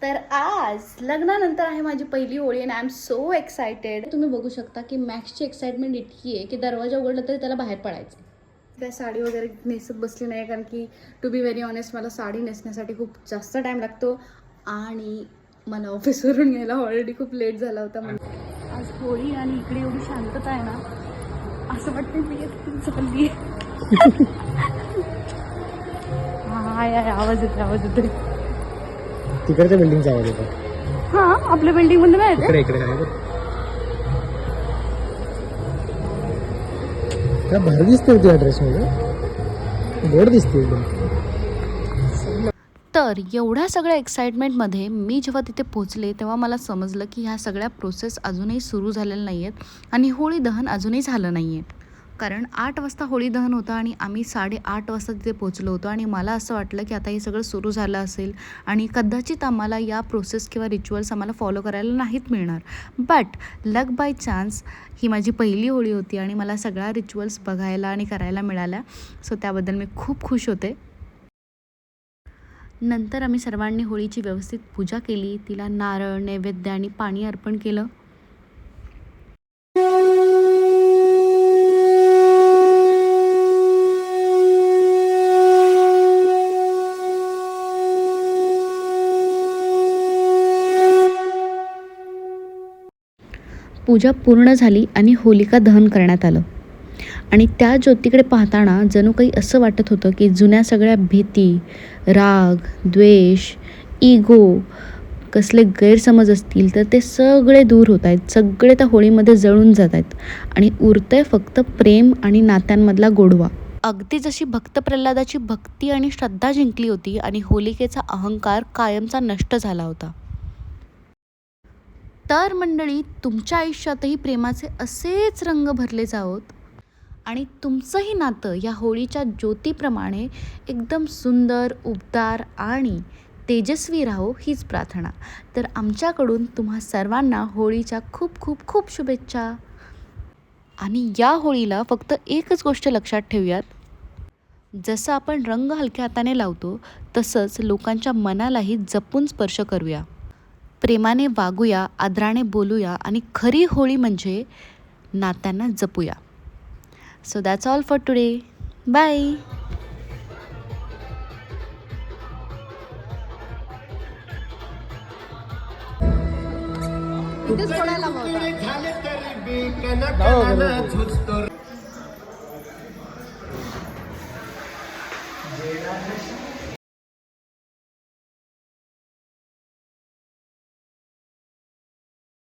तर आज लग्नानंतर आहे माझी पहिली होळी आणि आय एम सो एक्सायटेड. तुम्ही बघू शकता की मॅक्सची एक्साइटमेंट इतकी आहे की दरवाजा उघडला तरी त्याला बाहेर पडायचं. काय साडी वगैरे नेसत बसली नाही, कारण की टू बी व्हेरी ऑनेस्ट मला साडी नेसण्यासाठी खूप जास्त टाईम लागतो आणि मला ऑफिसवरून यायला ऑलरेडी खूप लेट झाला होता. म्हणजे आज होळी आणि इकडे एवढी शांतता आहे ना, असं वाटतं मी चालली. हा आवाज येते. तिकडच्या बिल्डिंगचा आवाज येतो. हा आपल्या बिल्डिंग मध्ये नाही येते. इकडे काय काय भारी दिसते तुझ्या ड्रेसमध्ये, गोड दिसते एकदम. तर एवढ्या सगळ्या एक्साइटमेंटमध्ये मी जेव्हा तिथे पोचले तेव्हा मला समजलं की ह्या सगळ्या प्रोसेस अजूनही सुरू झालेल्या नाही आहेत आणि होळी दहन अजूनही झालं नाही आहे. कारण 8 वाजता होळी दहन होतं आणि आम्ही 8:30 वाजता तिथे पोचलो होतो आणि मला असं वाटलं की आता हे सगळं सुरू झालं असेल आणि कदाचित आम्हाला या प्रोसेस किंवा रिच्युअल्स आम्हाला फॉलो करायला नाहीत मिळणार. बट लक बाय चान्स ही माझी पहिली होळी होती आणि मला सगळ्या रिच्युअल्स बघायला आणि करायला मिळाल्या. सो त्याबद्दल मी खूप खुश होते. नंतर आम्ही सर्वांनी होळीची व्यवस्थित पूजा केली, तिला नारळ, नैवेद्य आणि पाणी अर्पण केलं. पूजा पूर्ण झाली आणि होलिका दहन करण्यात आलं आणि त्या ज्योतीकडे पाहताना जणू काही असं वाटत होतं की जुन्या सगळ्या भीती, राग, द्वेष, इगो, कसले गैरसमज असतील तर ते सगळे दूर होत आहेत. सगळे त्या होळीमध्ये जळून जात आहेत आणि उरतंय फक्त प्रेम आणि नात्यांमधला गोडवा. अगदी जशी भक्त प्रल्हादाची भक्ती आणि श्रद्धा जिंकली होती आणि होलिकेचा अहंकार कायमचा नष्ट झाला होता. तर मंडळी, तुमच्या आयुष्यातही प्रेमाचे असेच रंग भरले जावोत आणि तुमचंही नातं या होळीच्या ज्योतीप्रमाणे एकदम सुंदर, उबदार आणि तेजस्वी राहो हीच प्रार्थना. तर आमच्याकडून तुम्हा सर्वांना होळीच्या खूप खूप खूप शुभेच्छा. आणि या होळीला फक्त एकच गोष्ट लक्षात ठेवूयात, जसं आपण रंग हलक्या हाताने लावतो तसंच लोकांच्या मनालाही जपून स्पर्श करूया, प्रेमाने वागूया, आदराने बोलूया आणि खरी होळी म्हणजे नात्यांना जपूया. So that's all for today. Bye. इथेच सोडायला